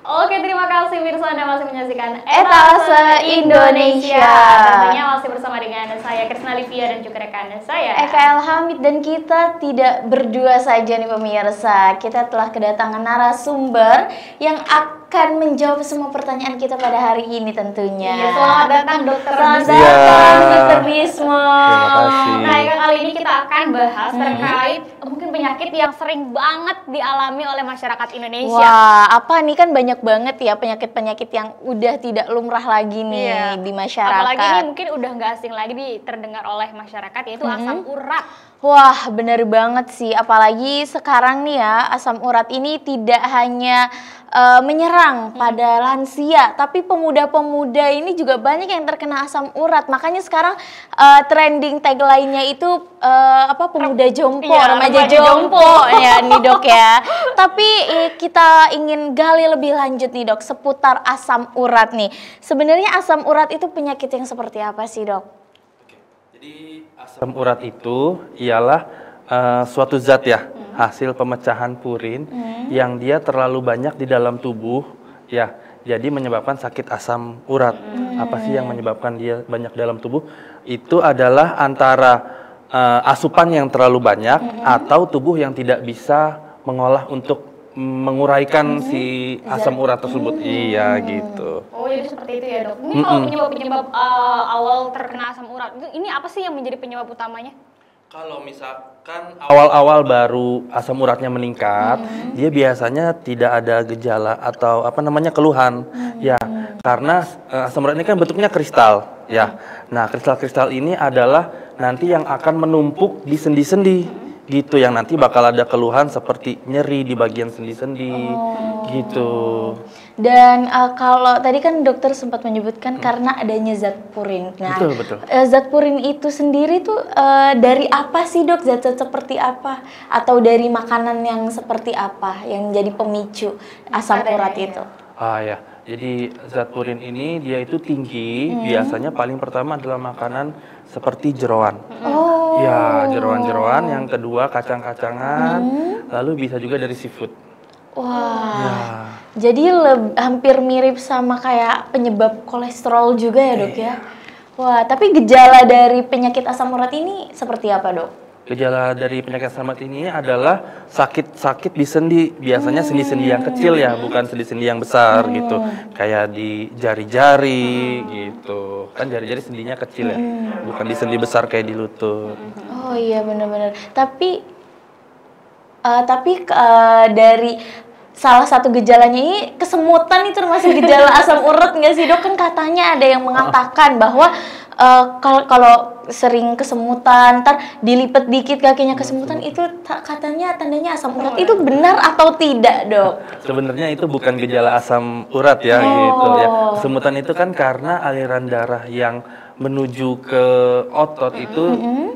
Oke, terima kasih Mirsa, Anda masih menyaksikan Etalase Indonesia. Tentunya masih bersama dengan saya Krisna Livia dan juga rekan saya Eka El Hamid, dan kita tidak berdua saja nih pemirsa. Kita telah kedatangan narasumber yang akan menjawab semua pertanyaan kita pada hari ini tentunya. Iya, selamat datang Dokter Selamat Bismo. datang Dokter Bismo. Terima kasih. Nah, Eka, kali ini kita akan bahas terkait mungkin penyakit yang sering banget dialami oleh masyarakat Indonesia. Wah, apa nih, kan banyak banget ya penyakit-penyakit yang udah tidak lumrah lagi nih di masyarakat. Apalagi ini mungkin udah nggak asing lagi terdengar oleh masyarakat, yaitu asam urat. Wah, bener banget sih. Apalagi sekarang nih ya, asam urat ini tidak hanya menyerang pada lansia, tapi pemuda-pemuda ini juga banyak yang terkena asam urat. Makanya sekarang trending tagline-nya itu pemuda jompo, Iya, remaja jompo ya nih Dok ya. Tapi kita ingin gali lebih lanjut nih Dok, seputar asam urat nih. Sebenarnya asam urat itu penyakit yang seperti apa sih Dok? Jadi asam urat itu ialah suatu zat ya, hasil pemecahan purin yang dia terlalu banyak di dalam tubuh ya. Jadi menyebabkan sakit asam urat. Apa sih yang menyebabkan dia banyak dalam tubuh? Itu adalah antara asupan yang terlalu banyak atau tubuh yang tidak bisa mengolah untuk menguraikan si asam urat tersebut. Iya gitu. Oh, jadi seperti itu ya Dok. Mungkin kalau penyebab-penyebab awal terkena asam urat, ini apa sih yang menjadi penyebab utamanya? Kalau misalkan awal-awal baru asam uratnya meningkat, dia biasanya tidak ada gejala atau keluhan, ya, karena asam urat ini kan bentuknya kristal, ya. Nah, kristal-kristal ini adalah nanti yang akan menumpuk di sendi-sendi, gitu, yang nanti bakal ada keluhan seperti nyeri di bagian sendi-sendi, gitu. Dan kalau tadi kan dokter sempat menyebutkan karena adanya zat purin. Nah, Betul. Zat purin itu sendiri tuh dari apa sih Dok? Zat-zat seperti apa? Atau dari makanan yang seperti apa yang jadi pemicu asam urat itu? Ya, jadi zat purin ini dia itu tinggi, biasanya paling pertama adalah makanan seperti jeroan. Ya, jeroan-jeroan, yang kedua kacang-kacangan, lalu bisa juga dari seafood. Wah, jadi hampir mirip sama kayak penyebab kolesterol juga ya Dok ya? Wah, tapi gejala dari penyakit asam urat ini seperti apa Dok? Gejala dari penyakit asam urat ini adalah sakit-sakit di sendi, biasanya sendi-sendi yang kecil ya, bukan sendi-sendi yang besar gitu. Kayak di jari-jari gitu. Kan jari-jari sendinya kecil ya, bukan di sendi besar kayak di lutut. Oh iya, benar-benar. Tapi dari salah satu gejalanya ini kesemutan itu termasuk gejala asam urat nggak sih Dok? Kan katanya ada yang mengatakan bahwa kalau sering kesemutan, ntar dilipet dikit kakinya kesemutan, itu katanya tandanya asam urat. Itu benar atau tidak Dok? Sebenarnya itu bukan gejala asam urat ya, gitu ya. Kesemutan itu kan karena aliran darah yang menuju ke otot itu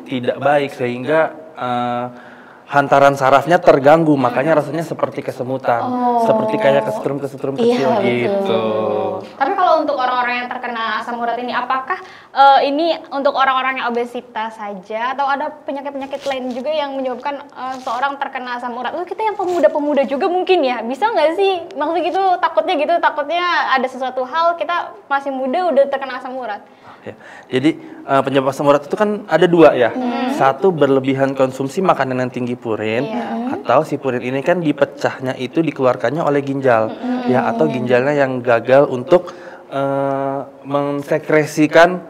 tidak baik, sehingga hantaran sarafnya terganggu, makanya rasanya seperti kesemutan, seperti kayak kesetrum-kesetrum kecil gitu. Tapi kalau untuk orang-orang yang terkena asam urat ini, apakah ini untuk orang-orang yang obesitas saja atau ada penyakit-penyakit lain juga yang menyebabkan seorang terkena asam urat? Kita yang pemuda-pemuda juga mungkin ya, bisa nggak sih? Maksudnya takutnya ada sesuatu hal kita masih muda udah terkena asam urat. Ya. Jadi penyebab asam urat itu kan ada dua ya. Satu, berlebihan konsumsi makanan yang tinggi purin, atau si purin ini kan dipecahnya itu dikeluarkannya oleh ginjal, ya, atau ginjalnya yang gagal untuk mengekskresikan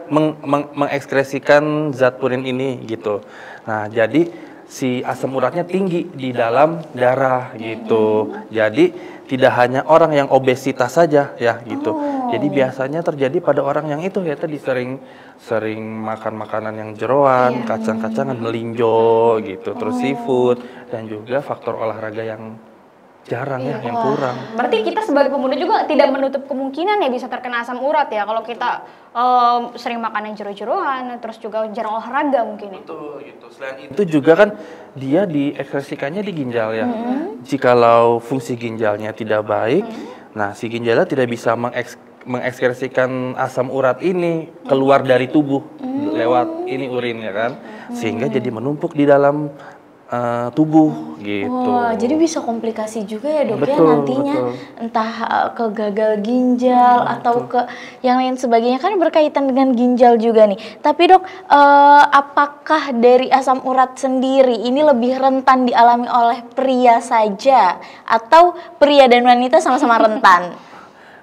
zat purin ini gitu. Nah, jadi si asam uratnya tinggi di dalam darah gitu. Jadi tidak hanya orang yang obesitas saja ya gitu. Jadi biasanya terjadi pada orang yang itu ya tadi sering makan makanan yang jeroan, kacang-kacangan, melinjo gitu, terus seafood, dan juga faktor olahraga yang jarang ya, yang kurang. Berarti kita sebagai pemuda juga tidak menutup kemungkinan ya bisa terkena asam urat ya kalau kita sering makan yang jero-jeroan, terus juga jarang olahraga mungkin ya. Betul gitu. Selain itu juga kan dia diekskresikannya di ginjal ya. Jikalau fungsi ginjalnya tidak baik, nah si ginjalnya tidak bisa mengekskresikan asam urat ini keluar dari tubuh lewat ini urin ya kan, sehingga jadi menumpuk di dalam tubuh gitu. Wah, jadi bisa komplikasi juga ya dok ya Betul, nantinya, betul. entah ke gagal ginjal atau ke yang lain sebagainya, kan berkaitan dengan ginjal juga nih. Tapi dok, apakah dari asam urat sendiri ini lebih rentan dialami oleh pria saja atau pria dan wanita sama-sama rentan?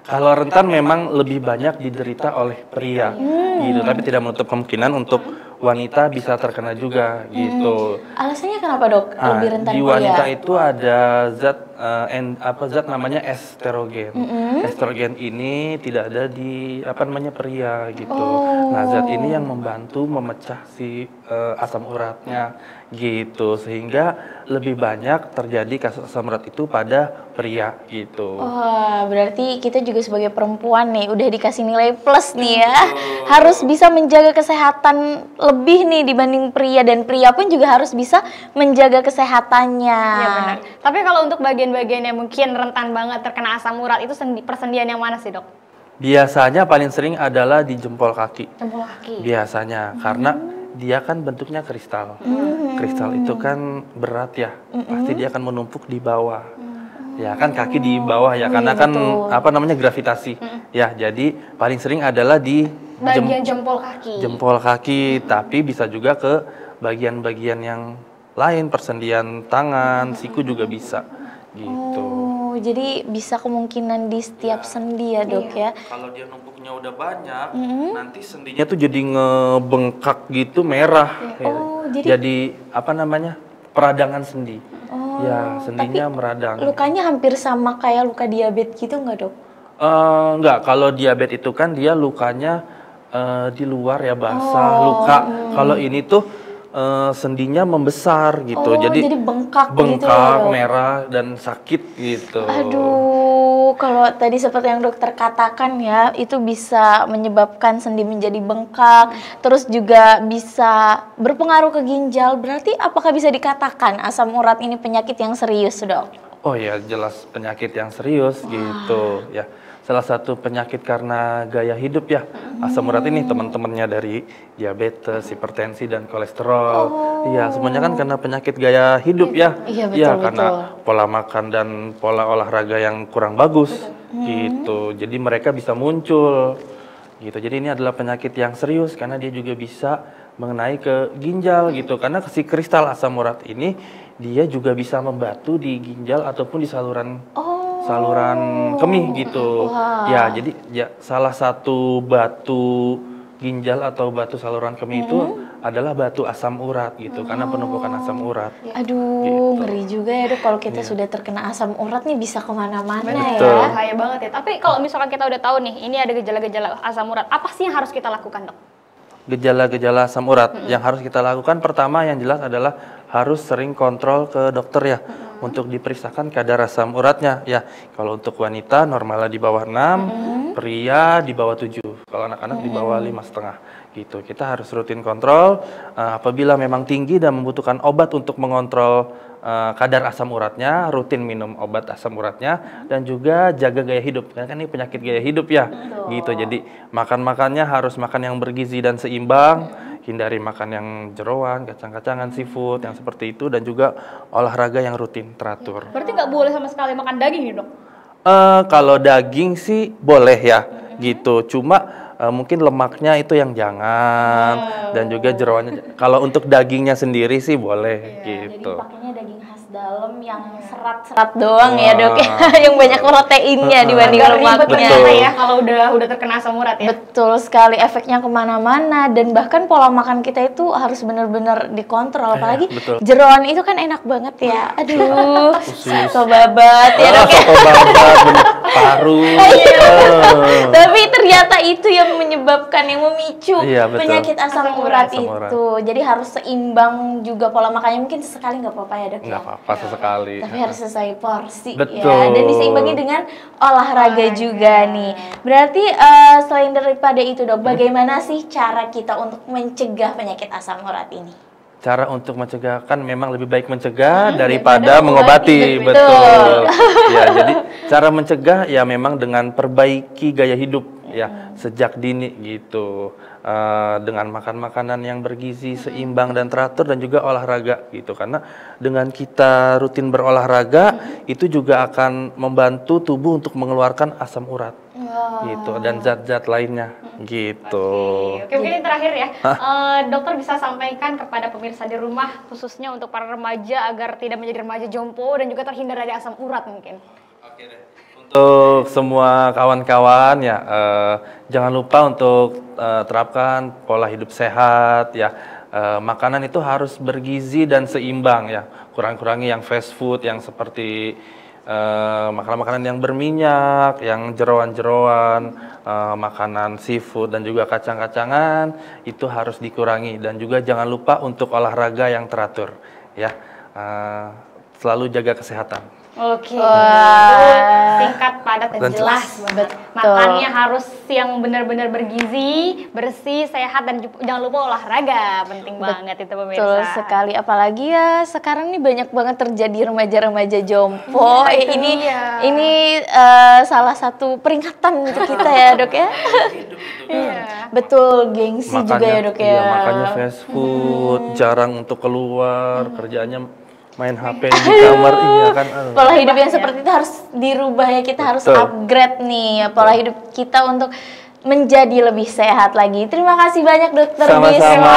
Kalau rentan memang lebih banyak diderita oleh pria gitu, tapi tidak menutup kemungkinan untuk wanita bisa terkena juga gitu. Alasannya kenapa dok lebih rentan Di pria? wanita itu ada zat zat namanya estrogen. Estrogen ini tidak ada di pria gitu. Nah, zat ini yang membantu memecah si asam uratnya gitu, sehingga lebih banyak terjadi kasus asam urat itu pada pria gitu. Wah, berarti kita juga sebagai perempuan nih udah dikasih nilai plus nih ya. Harus bisa menjaga kesehatan lebih nih dibanding pria, dan pria pun juga harus bisa menjaga kesehatannya. Iya benar. Tapi kalau untuk bagian-bagian yang mungkin rentan banget terkena asam urat itu persendian yang mana sih dok? Biasanya paling sering adalah di jempol kaki. Jempol kaki. Biasanya karena dia kan bentuknya kristal. Kristal itu kan berat ya. Pasti dia akan menumpuk di bawah. Ya kan kaki di bawah ya, karena kan gravitasi. Ya, jadi paling sering adalah di Bagian jempol kaki. jempol kaki, tapi bisa juga ke bagian-bagian yang lain, persendian tangan, siku juga bisa gitu. Oh, jadi bisa kemungkinan di setiap sendi ya dok ya. Kalau dia numpuknya udah banyak, nanti sendinya tuh jadi ngebengkak gitu, merah. Oh, jadi peradangan sendi. Ya, sendinya tapi meradang. lukanya hampir sama kayak luka diabetes gitu nggak dok? Enggak, kalau diabetes itu kan dia lukanya di luar ya, basah, luka. Kalau ini tuh sendinya membesar gitu. Jadi bengkak gitu ya, dok? merah dan sakit gitu. Aduh, kalau tadi seperti yang dokter katakan ya, itu bisa menyebabkan sendi menjadi bengkak, terus juga bisa berpengaruh ke ginjal. Berarti apakah bisa dikatakan asam urat ini penyakit yang serius, dok? Oh ya, jelas penyakit yang serius gitu ya. Salah satu penyakit karena gaya hidup ya. Asam urat ini teman-temannya dari diabetes, hipertensi dan kolesterol. Iya, semuanya kan karena penyakit gaya hidup ya. Iya, betul, Iya, karena betul. pola makan dan pola olahraga yang kurang bagus gitu. Jadi mereka bisa muncul gitu. Jadi ini adalah penyakit yang serius karena dia juga bisa mengenai ke ginjal gitu. Karena si kristal asam urat ini dia juga bisa membatu di ginjal ataupun di saluran kemih gitu. Ya, jadi ya salah satu batu ginjal atau batu saluran kemih itu adalah batu asam urat gitu, karena penumpukan asam urat. Aduh, Gitu. ngeri juga ya dok kalau kita sudah terkena asam urat nih, bisa kemana-mana Betul. ya. Bahaya banget ya. Tapi kalau misalkan kita udah tahu nih, ini ada gejala-gejala asam urat, apa sih yang harus kita lakukan dok? Gejala-gejala asam urat yang harus kita lakukan, pertama yang jelas adalah harus sering kontrol ke dokter ya, untuk diperiksakan kadar asam uratnya ya. Kalau untuk wanita normalnya di bawah 6, pria di bawah 7, kalau anak-anak di bawah 5,5 gitu. Kita harus rutin kontrol. Apabila memang tinggi dan membutuhkan obat untuk mengontrol kadar asam uratnya, rutin minum obat asam uratnya, dan juga jaga gaya hidup, karena kan ini penyakit gaya hidup ya. Gitu. Jadi makan-makannya harus makan yang bergizi dan seimbang, hindari makan yang jeroan, kacang-kacangan, seafood yang seperti itu, dan juga olahraga yang rutin teratur. Berarti nggak boleh sama sekali makan daging nih dok? Kalau daging sih boleh ya gitu, cuma mungkin lemaknya itu yang jangan, dan juga jeroannya. Kalau untuk dagingnya sendiri sih boleh gitu. Jadi pakainya daging khas dalam yang serat-serat doang ya dok ya, yang banyak proteinnya dibanding Agak ribet lemaknya. ternyata ya kalau udah terkena asam urat ya. Betul sekali, efeknya kemana-mana, dan bahkan pola makan kita itu harus benar-benar dikontrol. Apalagi betul. jeroan itu kan enak banget ya. Aduh, soto babat ya dok ya. Soto babat, paru. Tapi ternyata itu yang menyebabkan, yang memicu Iya, betul. penyakit asam Asam urat Asam urat. itu. Jadi harus seimbang juga pola makannya. Mungkin sesekali nggak apa-apa ya dok ya. Nggak apa-apa sesekali. Tapi harus sesuai porsi Betul. ya, dan diseimbangi dengan olahraga juga nih. Berarti selain daripada itu dok, bagaimana sih cara kita untuk mencegah penyakit asam urat ini? Cara untuk mencegah kan memang lebih baik mencegah daripada mengobati, betul. Ya, jadi cara mencegah ya memang dengan perbaiki gaya hidup ya sejak dini gitu. Dengan makan makanan yang bergizi, seimbang dan teratur, dan juga olahraga gitu. Karena dengan kita rutin berolahraga itu juga akan membantu tubuh untuk mengeluarkan asam urat gitu, dan zat-zat lainnya gitu. Oke, mungkin yang terakhir ya, dokter bisa sampaikan kepada pemirsa di rumah, khususnya untuk para remaja agar tidak menjadi remaja jompo dan juga terhindar dari asam urat mungkin. Oke deh. Untuk semua kawan-kawan ya, jangan lupa untuk terapkan pola hidup sehat ya. Makanan itu harus bergizi dan seimbang ya. Kurang-kurangi yang fast food, yang seperti makanan-makanan yang berminyak, yang jeroan-jeroan, makanan seafood dan juga kacang-kacangan itu harus dikurangi, dan juga jangan lupa untuk olahraga yang teratur ya. Selalu jaga kesehatan. Oke, itu singkat, padat, dan jelas. Betul. Makannya harus yang benar-benar bergizi, bersih, sehat, dan jangan lupa olahraga. Penting banget itu pemirsa. Betul sekali, apalagi ya sekarang nih banyak banget terjadi remaja-remaja jompo. Ini salah satu peringatan untuk kita ya, Dok ya. Betul, gengsi juga ya, Dok ya. Iya, makanya fast food, jarang untuk keluar, kerjaannya main HP di kamar, iya kan. Pola hidup yang seperti itu harus dirubah ya, kita harus upgrade nih ya, pola hidup kita untuk menjadi lebih sehat lagi. Terima kasih banyak Dokter Bis. Sama-sama.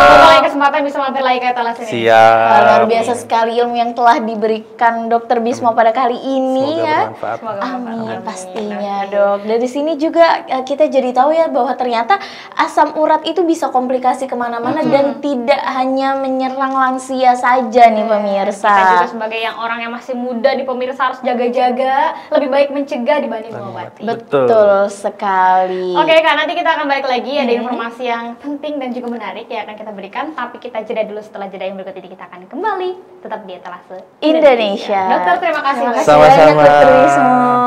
Kalau lain kesempatan bisa mampir lagi ke Etalase ini. Siap. Luar biasa sekali ilmu yang telah diberikan Dokter Bismo pada kali ini. Semoga ya. bermanfaat. Amin, pastinya Dok. Dari sini juga kita jadi tahu ya bahwa ternyata asam urat itu bisa komplikasi kemana-mana dan tidak hanya menyerang lansia saja nih pemirsa. Kita juga sebagai yang orang yang masih muda di pemirsa harus jaga-jaga, lebih baik mencegah dibanding mengobati. Betul sekali. Oke Kak, nanti kita akan balik lagi, ada informasi yang penting dan juga menarik yang akan kita berikan, tapi kita jeda dulu. Setelah jeda yang berikut ini kita akan kembali tetap di Etalase Indonesia. Dokter, terima kasih. Terima kasih banyak Dokter Bismo.